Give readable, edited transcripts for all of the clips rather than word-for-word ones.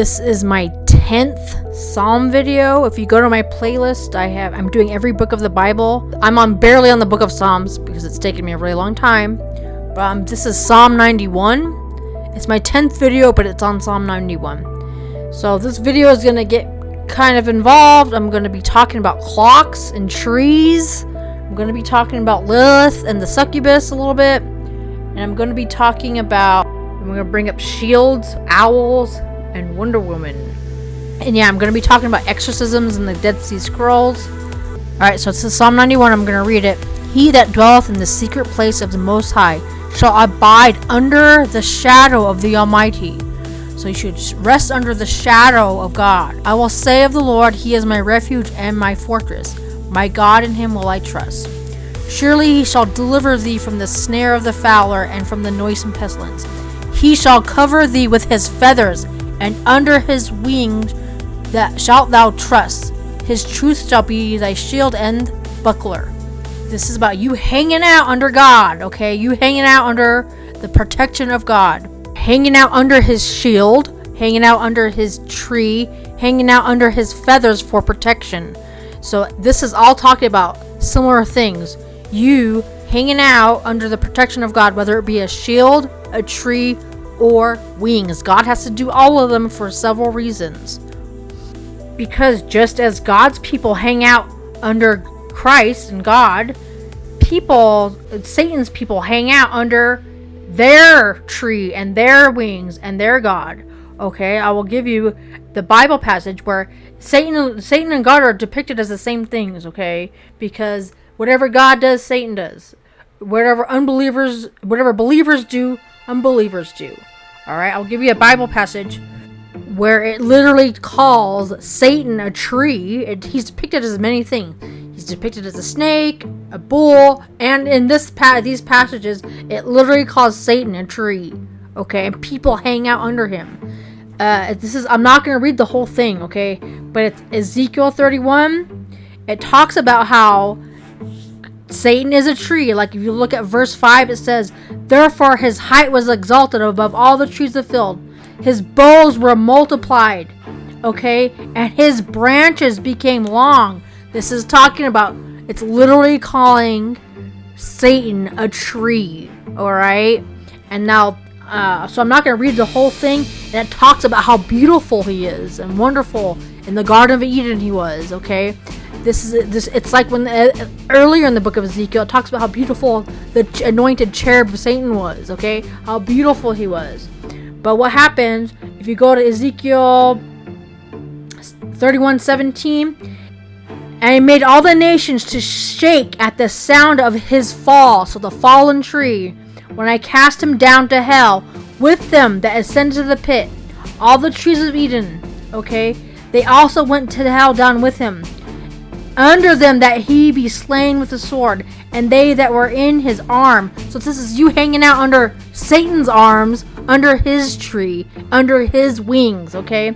This is my 10th Psalm video. If you go to my playlist, I'm doing every book of the Bible. I'm barely on the book of Psalms because it's taken me a really long time. But this is Psalm 91. It's my 10th video, but it's on Psalm 91. So this video is going to get kind of involved. I'm going to be talking about clocks and trees. I'm going to be talking about Lilith and the succubus a little bit. And I'm going to be talking about, I'm going to bring up shields, owls, and Wonder Woman. And yeah, I'm going to be talking about exorcisms and the Dead Sea Scrolls. Alright, so it's Psalm 91. I'm going to read it. He that dwelleth in the secret place of the Most High shall abide under the shadow of the Almighty. So you should rest under the shadow of God. I will say of the Lord, He is my refuge and my fortress. My God, in Him will I trust. Surely He shall deliver thee from the snare of the fowler and from the noisome pestilence. He shall cover thee with His feathers, and under His wings that shalt thou trust. His truth shall be thy shield and buckler. This is about you hanging out under God, okay? You hanging out under the protection of God. Hanging out under His shield, hanging out under His tree, hanging out under His feathers for protection. So this is all talking about similar things. You hanging out under the protection of God, whether it be a shield, a tree, or wings. God has to do all of them for several reasons. Because just as God's people hang out under Christ and God, Satan's people hang out under their tree and their wings and their God. Okay, I will give you the Bible passage where Satan and God are depicted as the same things, okay? Because whatever God does, Satan does. Whatever believers do, unbelievers do. Alright, I'll give you a Bible passage where it literally calls Satan a tree. He's depicted as many things. He's depicted as a snake, a bull, and in these passages, it literally calls Satan a tree. Okay, and people hang out under him. I'm not going to read the whole thing, okay? But it's Ezekiel 31. It talks about how Satan is a tree. Like if you look at verse 5, it says, therefore his height was exalted above all the trees of the field. His boughs were multiplied. Okay? And his branches became long. This is talking about, it's literally calling Satan a tree. Alright? And now, so I'm not going to read the whole thing. And it talks about how beautiful he is and wonderful. In the Garden of Eden he was. Okay? It's like when earlier in the book of Ezekiel, it talks about how beautiful the anointed cherub of Satan was, okay? How beautiful he was. But what happens if you go to Ezekiel 31:17, and he made all the nations to shake at the sound of his fall, so the fallen tree, when I cast him down to hell, with them that ascended to the pit, all the trees of Eden, okay? They also went to hell down with him. Under them that he be slain with the sword, and they that were in his arm. So this is you hanging out under Satan's arms, under his tree, under his wings, okay?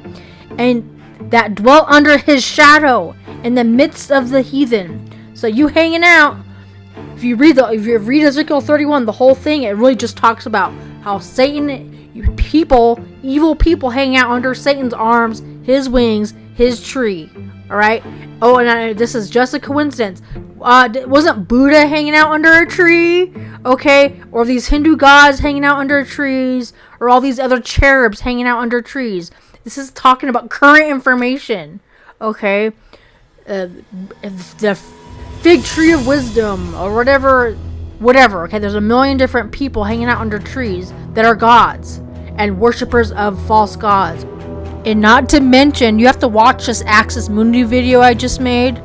And that dwelt under his shadow in the midst of the heathen. So you hanging out. If you read Ezekiel 31, the whole thing, it really just talks about how evil people hang out under Satan's arms, his wings, his tree. Alright? Oh, and this is just a coincidence. Wasn't Buddha hanging out under a tree? Okay? Or these Hindu gods hanging out under trees? Or all these other cherubs hanging out under trees? This is talking about current information. Okay? The fig tree of wisdom, or whatever. Okay? There's a million different people hanging out under trees that are gods. And worshippers of false gods. And not to mention, you have to watch this Axis Mundi video I just made.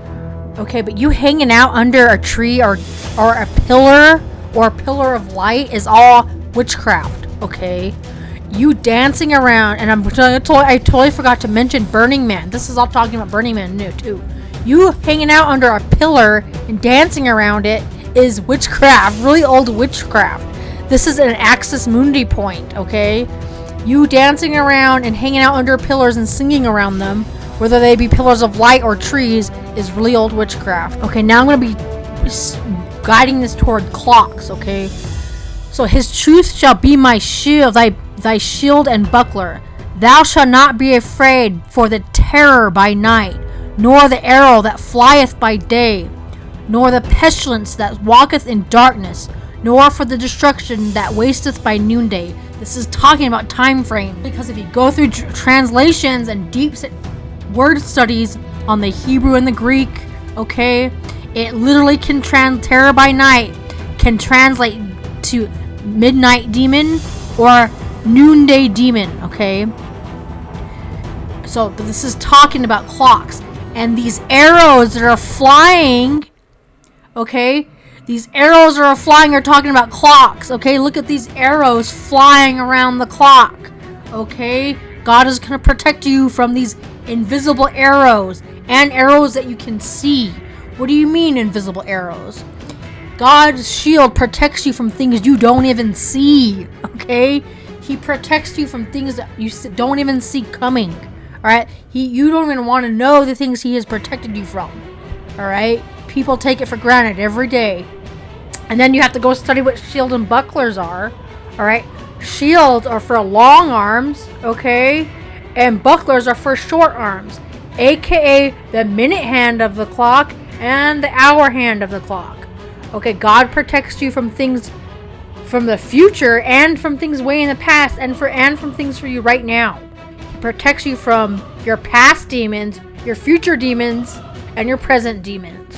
Okay, but you hanging out under a tree or a pillar of light is all witchcraft, okay? You dancing around, and I totally forgot to mention Burning Man. This is all talking about Burning Man too. You hanging out under a pillar and dancing around it is witchcraft, really old witchcraft. This is an Axis Mundi point, okay? You dancing around and hanging out under pillars and singing around them, whether they be pillars of light or trees, is really old witchcraft. Okay, now I'm going to be guiding this toward clocks, okay? So his truth shall be my shield, thy shield and buckler. Thou shalt not be afraid for the terror by night, nor the arrow that flieth by day, nor the pestilence that walketh in darkness, nor for the destruction that wasteth by noonday. This is talking about time frame, because if you go through translations and deep word studies on the Hebrew and the Greek, okay, it literally can terror by night can translate to midnight demon or noonday demon, okay? So this is talking about clocks, and these arrows that are flying, okay, these arrows that are flying are talking about clocks, okay? Look at these arrows flying around the clock, okay? God is going to protect you from these invisible arrows and arrows that you can see. What do you mean invisible arrows? God's shield protects you from things you don't even see, okay? He protects you from things that you don't even see coming, all right? You don't even want to know the things he has protected you from, all right? People take it for granted every day. And then you have to go study what shield and bucklers are, all right? Shields are for long arms, okay? And bucklers are for short arms, aka the minute hand of the clock and the hour hand of the clock. Okay, God protects you from things from the future and from things way in the past and from things for you right now. He protects you from your past demons, your future demons, and your present demons.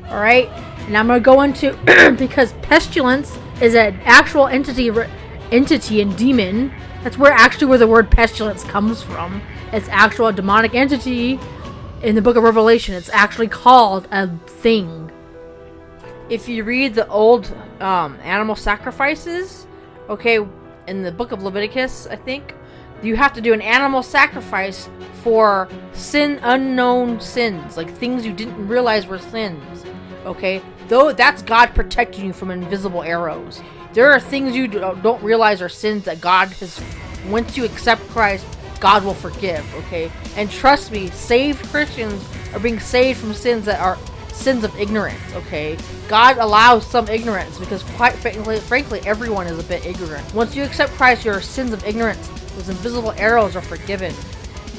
All right? And I'm going to go into because pestilence is an actual entity and demon. That's where the word pestilence comes from. It's actual demonic entity in the book of Revelation. It's actually called a thing. If you read the old animal sacrifices, okay, in the book of Leviticus, I think, you have to do an animal sacrifice for unknown sins, like things you didn't realize were sins, okay? Though that's God protecting you from invisible arrows. There are things you don't realize are sins that God has, once you accept Christ, God will forgive, okay? And trust me, saved Christians are being saved from sins that are sins of ignorance, okay? God allows some ignorance because quite frankly, everyone is a bit ignorant. Once you accept Christ, your sins of ignorance, those invisible arrows are forgiven.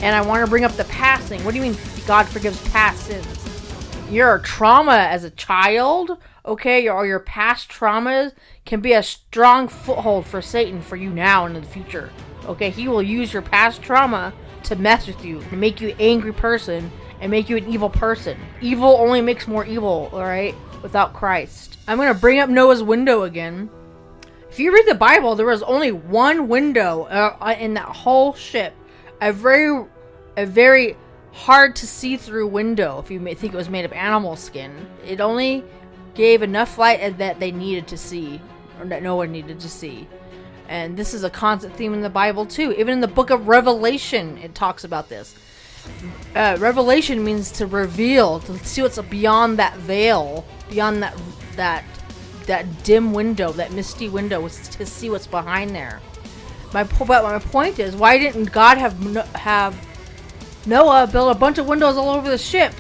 And I want to bring up the past thing. What do you mean God forgives past sins? Your trauma as a child, okay, or your past traumas can be a strong foothold for Satan for you now and in the future. Okay, he will use your past trauma to mess with you, to make you an angry person, and make you an evil person. Evil only makes more evil, alright, without Christ. I'm going to bring up Noah's window again. If you read the Bible, there was only one window in that whole ship. A very hard to see through window, if you may think it was made of animal skin. It only gave enough light that they needed to see, or that Noah needed to see. And this is a constant theme in the Bible too. Even in the book of Revelation, it talks about this. Revelation means to reveal, to see what's beyond that veil, beyond that dim window, that misty window, to see what's behind there. My point is, why didn't God have Noah build a bunch of windows all over the ship?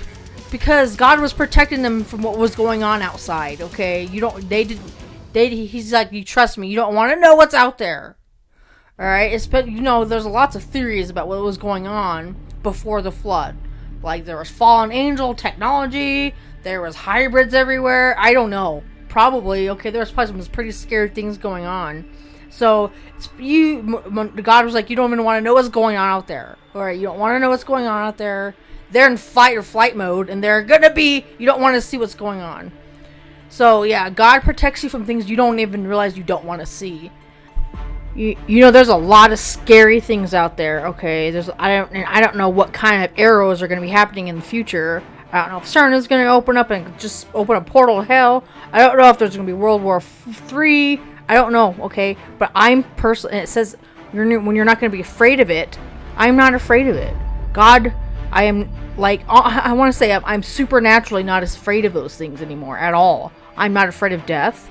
Because God was protecting them from what was going on outside. Okay, he's like, you trust me, you don't want to know what's out there. All right, there's lots of theories about what was going on before the flood. Like there was fallen angel technology, there was hybrids everywhere. I don't know. Probably, okay, there was probably some pretty scary things going on. So God was like, you don't even want to know what's going on out there. All right, you don't want to know what's going on out there. They're in fight or flight mode, and they're gonna be. You don't want to see what's going on. So yeah, God protects you from things you don't even realize you don't want to see. There's a lot of scary things out there. Okay, I don't know what kind of arrows are gonna be happening in the future. I don't know if CERN is gonna open up and just open a portal to hell. I don't know if there's gonna be World War III. I don't know. Okay, but I'm personally. It says when you're not gonna be afraid of it. I'm not afraid of it. God, I am like I want to say I'm supernaturally not as afraid of those things anymore at all. I'm not afraid of death.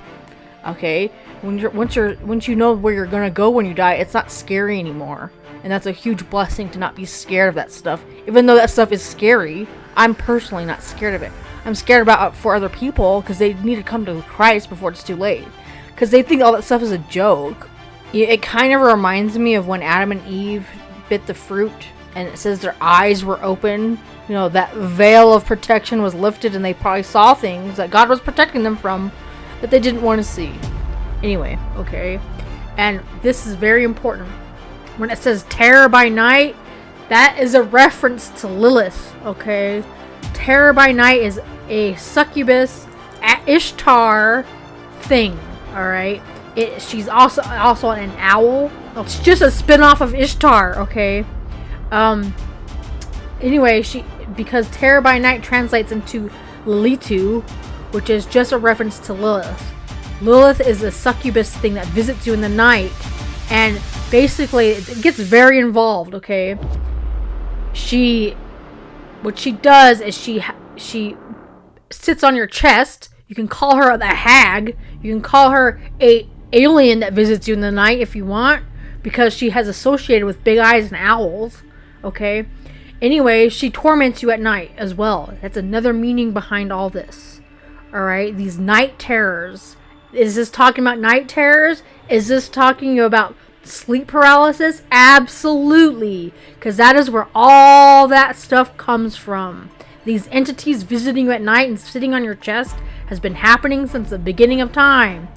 Okay, once you know where you're gonna go when you die, it's not scary anymore, and that's a huge blessing to not be scared of that stuff. Even though that stuff is scary, I'm personally not scared of it. I'm scared about it for other people because they need to come to Christ before it's too late, because they think all that stuff is a joke. It kind of reminds me of when Adam and Eve bit the fruit, and it says their eyes were open. You know, that veil of protection was lifted, and they probably saw things that God was protecting them from that they didn't want to see. Anyway, okay. And this is very important. When it says terror by night, that is a reference to Lilith, okay? Terror by night is a succubus, Ishtar thing, alright? She's also an owl. It's just a spin-off of Ishtar, okay? Anyway, because terror by night translates into Lilitu, which is just a reference to Lilith. Lilith is a succubus thing that visits you in the night, and basically it gets very involved, okay? What she does is she sits on your chest. You can call her the hag. You can call her a alien that visits you in the night if you want, because she has associated with big eyes and owls, okay? Anyway, she torments you at night as well. That's another meaning behind all this. Alright, these night terrors. Is this talking about night terrors? Is this talking about sleep paralysis? Absolutely. Because that is where all that stuff comes from. These entities visiting you at night and sitting on your chest has been happening since the beginning of time.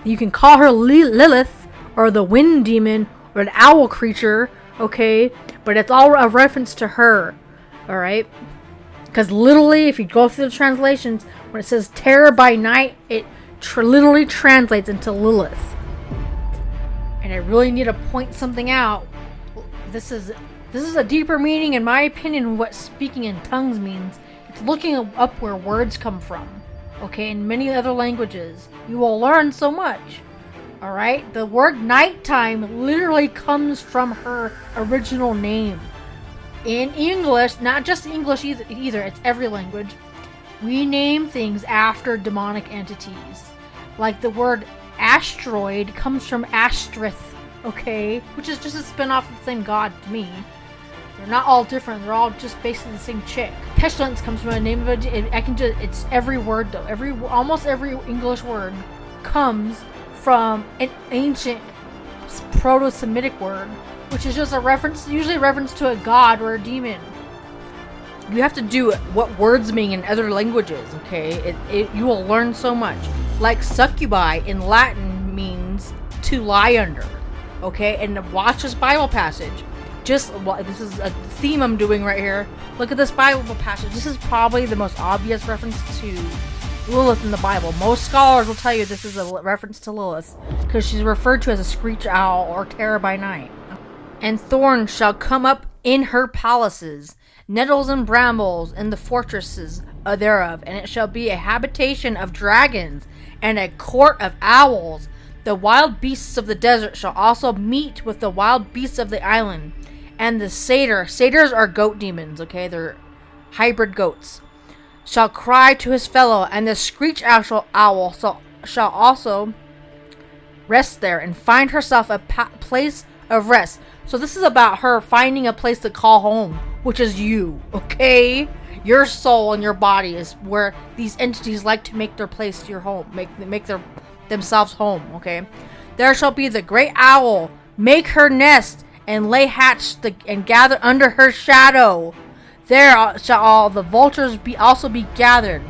You can call her Lilith, or the wind demon, or an owl creature, okay? But it's all a reference to her, alright? Because literally, if you go through the translations, when it says terror by night, it literally translates into Lilith. And I really need to point something out. This is a deeper meaning, in my opinion, what speaking in tongues means. It's looking up where words come from. Okay, in many other languages. You will learn so much. Alright? The word nighttime literally comes from her original name. In English, not just English either, it's every language. We name things after demonic entities. Like the word asteroid comes from Astrith, okay? Which is just a spin-off of the same god to me. They're not all different. They're all just basically the same chick. Pestilence comes from the name of it. It's every word though. Almost every English word comes from an ancient proto-Semitic word, which is just a reference, usually a reference to a god or a demon. You have to do what words mean in other languages, okay? You will learn so much. Like succubi in Latin means to lie under, okay? And watch this Bible passage. This is a theme I'm doing right here. Look at this Bible passage. This is probably the most obvious reference to Lilith in the Bible. Most scholars will tell you this is a reference to Lilith, because she's referred to as a screech owl or terror by night. And thorns shall come up in her palaces, nettles and brambles in the fortresses thereof, and it shall be a habitation of dragons, and a court of owls. The wild beasts of the desert shall also meet with the wild beasts of the island, and the satyrs are goat demons, okay? They're hybrid goats, shall cry to his fellow, and the screech owl shall also rest there, and find herself a place of rest. So this is about her finding a place to call home, which is you, okay? Your soul and your body is where these entities like to make their place your home, make themselves home, okay? There shall be the great owl, make her nest, and lay hatch and gather under her shadow. There shall all the vultures also be gathered.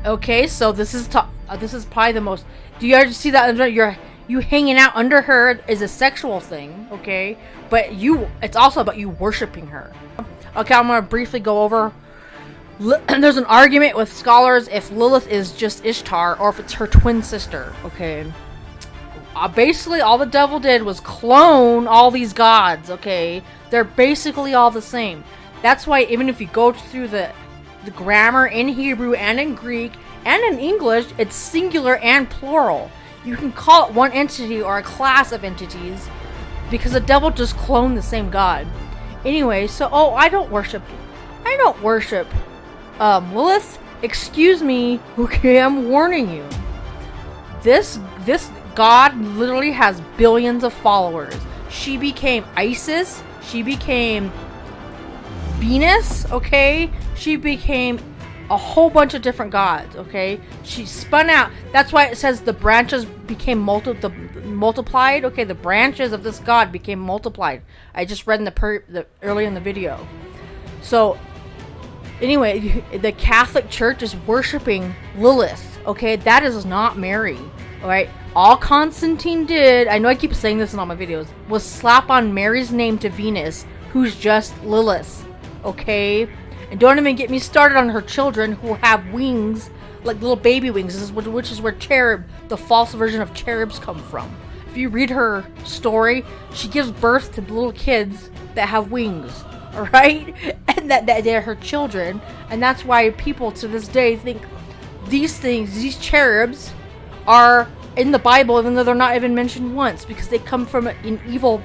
Okay, so this is probably the most. Do you ever see that? You hanging out under her is a sexual thing, okay? But it's also about you worshiping her. Okay, I'm gonna briefly go over. There's an argument with scholars if Lilith is just Ishtar or if it's her twin sister. Okay. Basically, all the devil did was clone all these gods. Okay, they're basically all the same. That's why even if you go through the grammar in Hebrew and in Greek and in English, it's singular and plural. You can call it one entity or a class of entities because the devil just cloned the same god. Anyway, so I don't worship Lilith. Excuse me. Okay, I'm warning you. This god literally has billions of followers. She became Isis. She became Venus. Okay, she became a whole bunch of different gods, okay? She spun out. That's why it says the branches became multiplied. Okay, the branches of this god became multiplied. I just read in the earlier in the video. So, anyway, the Catholic Church is worshiping Lilith, okay? That is not Mary, alright? All Constantine did, I know I keep saying this in all my videos, was slap on Mary's name to Venus, who's just Lilith, okay? And don't even get me started on her children who have wings, like little baby wings, which is where cherub, the false version of cherubs, come from. If you read her story, she gives birth to little kids that have wings, alright? And that they're her children. And that's why people to this day think these things, these cherubs, are in the Bible, even though they're not even mentioned once, because they come from an evil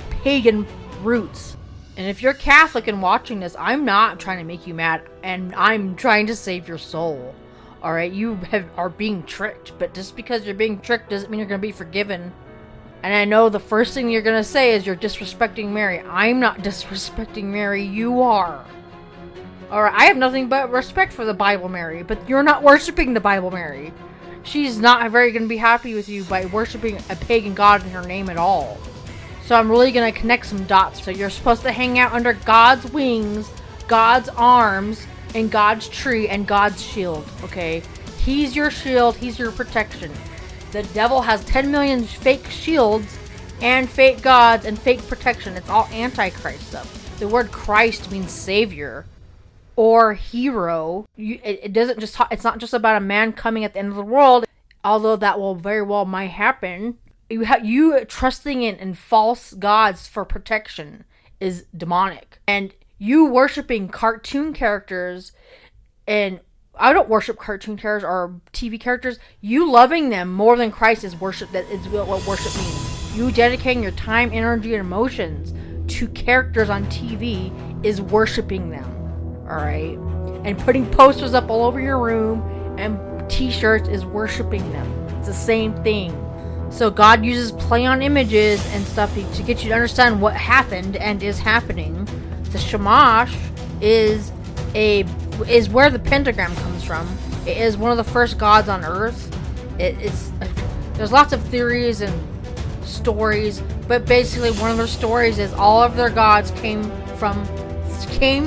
pagan roots. And if you're Catholic and watching this, I'm not trying to make you mad, and I'm trying to save your soul. Alright, you are being tricked, but just because you're being tricked doesn't mean you're going to be forgiven. And I know the first thing you're going to say is you're disrespecting Mary. I'm not disrespecting Mary, you are. Alright, I have nothing but respect for the Bible Mary, but you're not worshiping the Bible Mary. She's not very going to be happy with you by worshiping a pagan god in her name at all. So I'm really going to connect some dots. So you're supposed to hang out under God's wings, God's arms, and God's tree, and God's shield, okay? He's your shield, he's your protection. The devil has 10 million fake shields, and fake gods, and fake protection. It's all Antichrist stuff. The word Christ means savior, or hero. It's not just about a man coming at the end of the world, although that will very well might happen. You trusting in false gods for protection is demonic. And you worshiping cartoon characters, and I don't worship cartoon characters or TV characters. You loving them more than Christ is worship. That is what worship means. You dedicating your time, energy, and emotions to characters on TV is worshiping them. Alright? And putting posters up all over your room and t-shirts is worshiping them. It's the same thing. So God uses play on images and stuff to get you to understand what happened and is happening. The Shamash is where the Pentagram comes from. It is one of the first gods on Earth. There's lots of theories and stories, but basically one of their stories is all of their gods came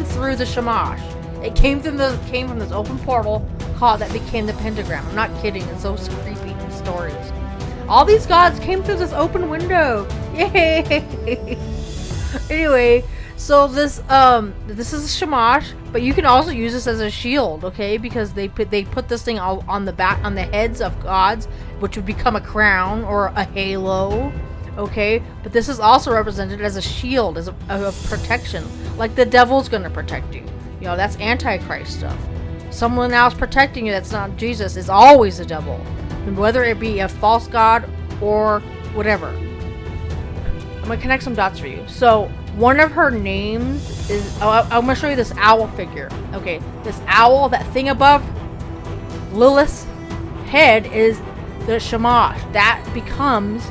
through the Shamash. It came from this open portal that became the Pentagram. I'm not kidding. It's those creepy stories. All these gods came through this open window. Yay! Anyway, so this is a Shamash, but you can also use this as a shield, okay? Because they put this thing all on the heads of gods, which would become a crown or a halo, okay? But this is also represented as a shield, as a protection, like the devil's gonna protect you. You know, that's Antichrist stuff. Someone else protecting you that's not Jesus is always the devil. Whether it be a false god or whatever. I'm going to connect some dots for you. So, one of her names is... I'm going to show you this owl figure. Okay, this owl, that thing above Lilith's head is the Shamash. That becomes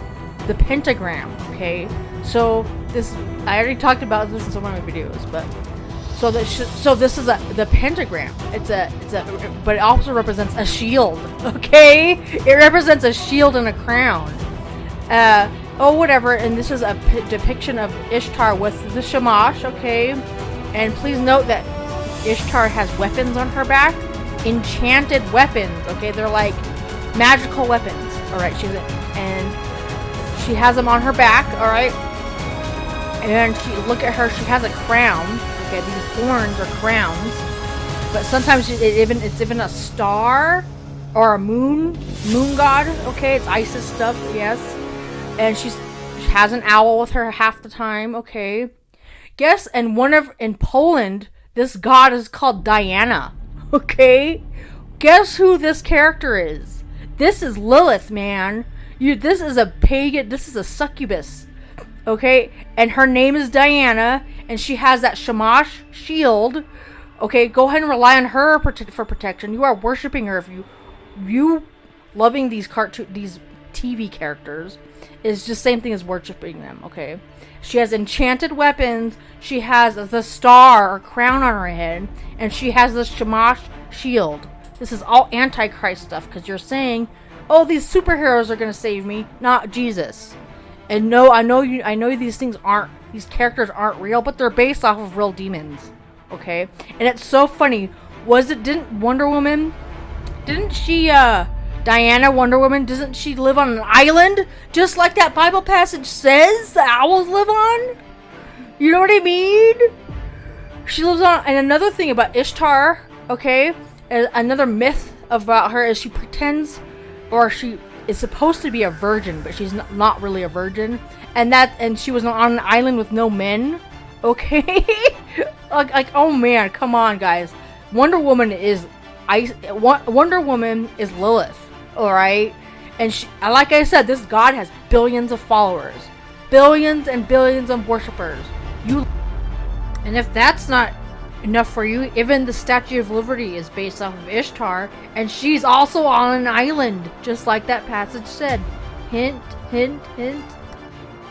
the Pentagram, okay? So, this... I already talked about this in some of my videos, but... So this is the Pentagram. But it also represents a shield. Okay, it represents a shield and a crown. Whatever. And this is a depiction of Ishtar with the Shamash. Okay, and please note that Ishtar has weapons on her back, enchanted weapons. Okay, they're like magical weapons. All right, she has them on her back. All right, and look at her. She has a crown. Okay, these horns are crowns, but sometimes it's even a star or a moon god. Okay, it's Isis stuff, yes. And she has an owl with her half the time. Okay, guess in Poland, this god is called Diana. Okay, guess who this character is? This is Lilith, man. This is a pagan. This is a succubus. Okay, and her name is Diana, and she has that Shamash shield. Okay, go ahead and rely on her for protection. You are worshiping her if you loving these TV TV characters is just same thing as worshiping them, okay? She has enchanted weapons, she has the star or crown on her head, and she has the Shamash shield. This is all Antichrist stuff, because you're saying, oh, these superheroes are going to save me, not Jesus. And no, I know these characters aren't real, but they're based off of real demons, okay? And it's so funny, didn't Wonder Woman, didn't she, Diana, Wonder Woman, doesn't she live on an island? Just like that Bible passage says the owls live on? You know what I mean? She lives on... And another thing about Ishtar, okay? Another myth about her is she pretends... Or she is supposed to be a virgin, but she's not really a virgin. And she was on an island with no men. Okay? like, oh man, come on, guys. Wonder Woman is Lilith. Alright? And like I said, this god has billions of followers. Billions and billions of worshippers. And if that's not enough for you, even the Statue of Liberty is based off of Ishtar, and she's also on an island, just like that passage said. Hint, hint, hint.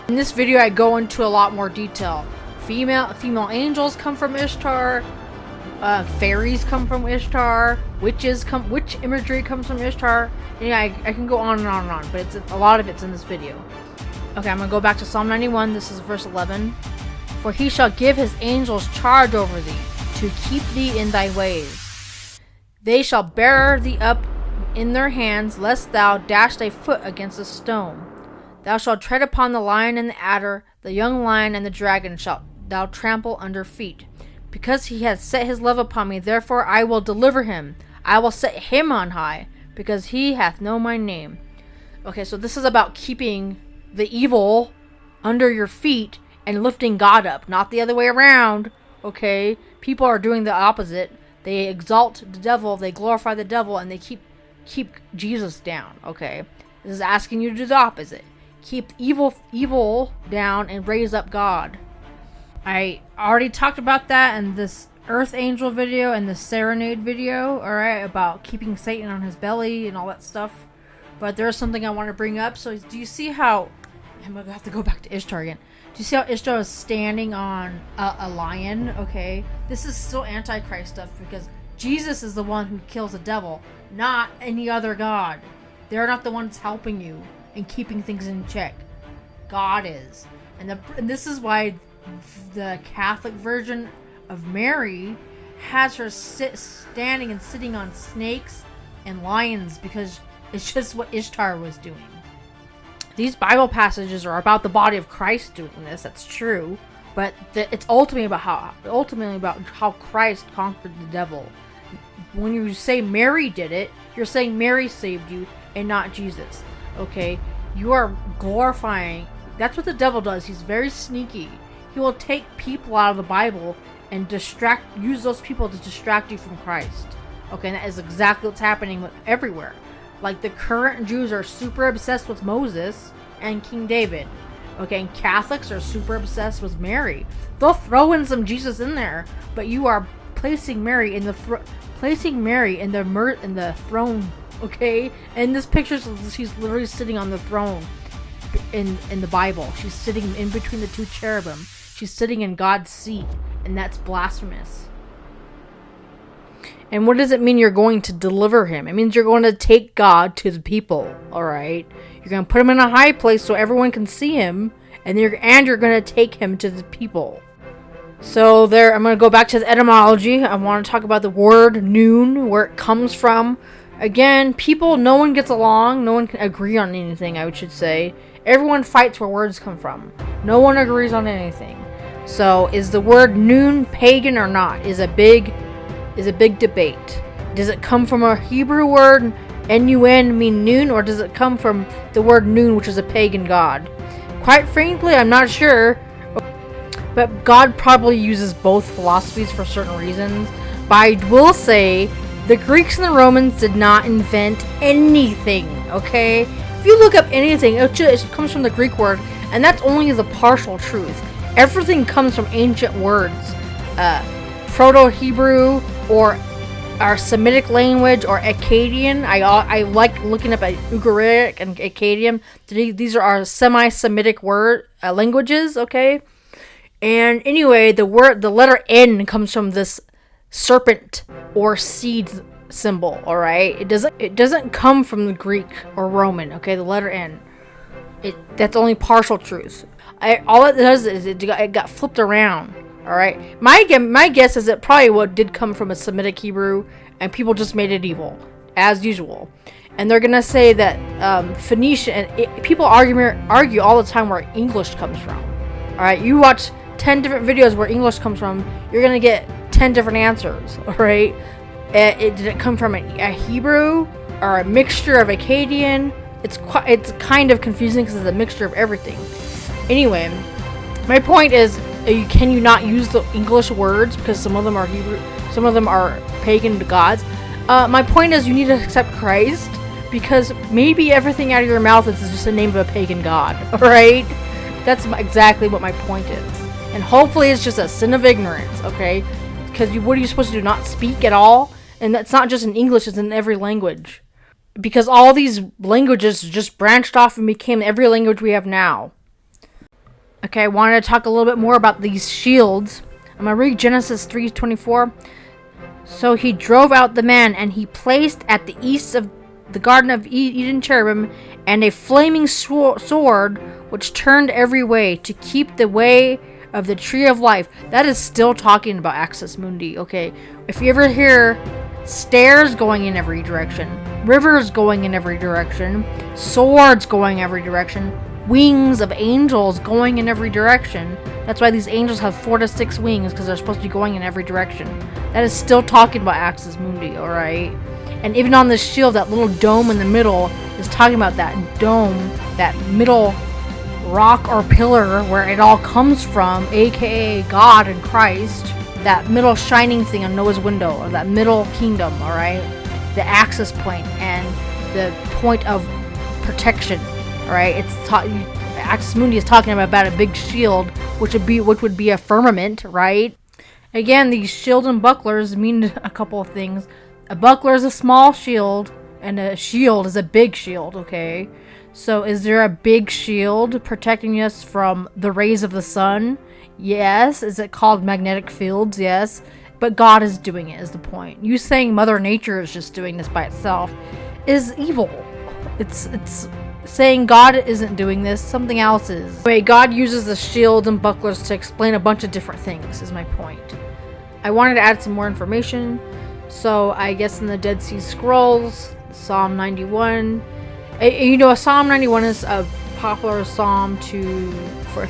In this video, I go into a lot more detail. Female angels come from Ishtar. Fairies come from Ishtar. Witch imagery comes from Ishtar. And yeah, I can go on and on and on, but a lot of it's in this video. Okay, I'm gonna go back to Psalm 91. This is verse 11. For he shall give his angels charge over thee, to keep thee in thy ways. They shall bear thee up in their hands, lest thou dash thy foot against a stone. Thou shalt tread upon the lion and the adder, the young lion and the dragon shalt thou trample under feet. Because he hath set his love upon me, therefore I will deliver him. I will set him on high, because he hath known my name. Okay, so this is about keeping the evil under your feet and lifting God up, not the other way around. Okay, people are doing the opposite. They exalt the devil, they glorify the devil, and they keep Jesus down. Okay, this is asking you to do the opposite. Keep evil down and raise up God. I already talked about that in this Earth Angel video and the Serenade video, alright, about keeping Satan on his belly and all that stuff. But there's something I want to bring up. So do you see how... I'm going to have to go back to Ishtar again. Do you see how Ishtar is standing on a lion? Okay, this is still Antichrist stuff, because Jesus is the one who kills the devil, not any other god. They're not the ones helping you and keeping things in check. God is. And this is why the Catholic version of Mary has her standing and sitting on snakes and lions, because it's just what Ishtar was doing. These Bible passages are about the body of Christ doing this. That's true, but it's ultimately about how Christ conquered the devil. When you say Mary did it, you're saying Mary saved you and not Jesus. Okay, you are glorifying. That's what the devil does. He's very sneaky. He will take people out of the Bible and use those people to distract you from Christ. Okay, and that is exactly what's happening everywhere. Like, the current Jews are super obsessed with Moses and King David. Okay, and Catholics are super obsessed with Mary. They'll throw in some Jesus in there, but you are placing Mary in the throne. Okay, and this picture, she's literally sitting on the throne in the Bible. She's sitting in between the two cherubim. She's sitting in God's seat, and that's blasphemous. And what does it mean you're going to deliver him? It means you're going to take God to the people, alright? You're going to put him in a high place so everyone can see him, and you're going to take him to the people. So I'm going to go back to the etymology. I want to talk about the word noon, where it comes from. Again, no one gets along. No one can agree on anything, I should say. Everyone fights where words come from. No one agrees on anything. So, is the word noon pagan or not? Is a big debate. Does it come from a Hebrew word, N-U-N, mean noon, or does it come from the word noon, which is a pagan god? Quite frankly, I'm not sure, but God probably uses both philosophies for certain reasons. But I will say, the Greeks and the Romans did not invent anything, okay? If you look up anything, it comes from the Greek word, and that's only the partial truth. Everything comes from ancient words. Proto-Hebrew or are Semitic language or Akkadian. I like looking up at Ugaritic and Akkadian. These are our semi-Semitic languages, okay? And anyway, the letter N comes from this serpent or seed symbol, all right? It doesn't come from the Greek or Roman, okay? The letter N. That's only partial truth. All it does is it got flipped around, all right? My guess is it probably did come from a Semitic Hebrew, and people just made it evil, as usual. And they're gonna say that Phoenician, and people argue all the time where English comes from. All right, you watch 10 different videos where English comes from, you're gonna get 10 different answers. All right, did it come from a Hebrew or a mixture of Akkadian? It's kind of confusing because it's a mixture of everything. Anyway, my point is, can you not use the English words because some of them are Hebrew, some of them are pagan gods? My point is, you need to accept Christ, because maybe everything out of your mouth is just the name of a pagan god. All right, that's exactly what my point is. And hopefully it's just a sin of ignorance, okay? Because what are you supposed to do, not speak at all? And that's not just in English, it's in every language. Because all these languages just branched off and became every language we have now. Okay, I wanted to talk a little bit more about these shields. I'm going to read Genesis 3:24. So he drove out the man, and he placed at the east of the Garden of Eden cherubim, and a flaming sword, which turned every way, to keep the way of the tree of life. That is still talking about Axis Mundi, okay? If you ever hear stairs going in every direction, rivers going in every direction, swords going every direction, wings of angels going in every direction, that's why these angels have 4 to 6 wings, because they're supposed to be going in every direction. That is still talking about Axis Mundi, alright? And even on this shield, that little dome in the middle is talking about that dome, that middle rock or pillar where it all comes from, aka God and Christ. That middle shining thing on Noah's window, or that middle kingdom, alright? The access point and the point of protection, alright? Axis Mundi is talking about a big shield, which would be a firmament, right? Again, these shields and bucklers mean a couple of things. A buckler is a small shield, and a shield is a big shield, okay? So is there a big shield protecting us from the rays of the sun? Yes. Is it called magnetic fields? Yes. But God is doing it, is the point. You saying Mother Nature is just doing this by itself is evil. It's saying God isn't doing this, something else is. Anyway, God uses the shields and bucklers to explain a bunch of different things, is my point. I wanted to add some more information. So I guess in the Dead Sea Scrolls, Psalm 91, a Psalm 91 is a popular psalm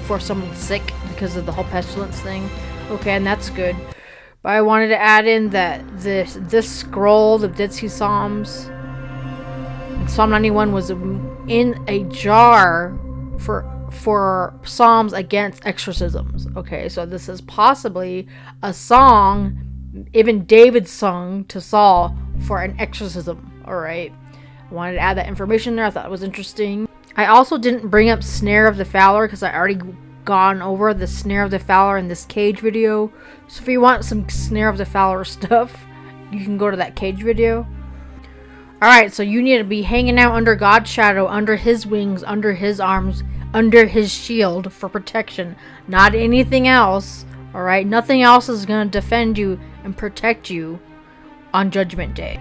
for someone sick because of the whole pestilence thing. Okay, and that's good. But I wanted to add in that this scroll, the Dead Sea Psalms, Psalm 91 was in a jar for psalms against exorcisms. Okay, so this is possibly a song even David sung to Saul for an exorcism. Alright, I wanted to add that information there. I thought it was interesting. I also didn't bring up Snare of the Fowler because I already gone over the Snare of the Fowler in this Cage video. So if you want some Snare of the Fowler stuff, you can go to that Cage video. Alright, so you need to be hanging out under God's shadow, under his wings, under his arms, under his shield for protection. Not anything else. Alright, nothing else is going to defend you and protect you on Judgment Day.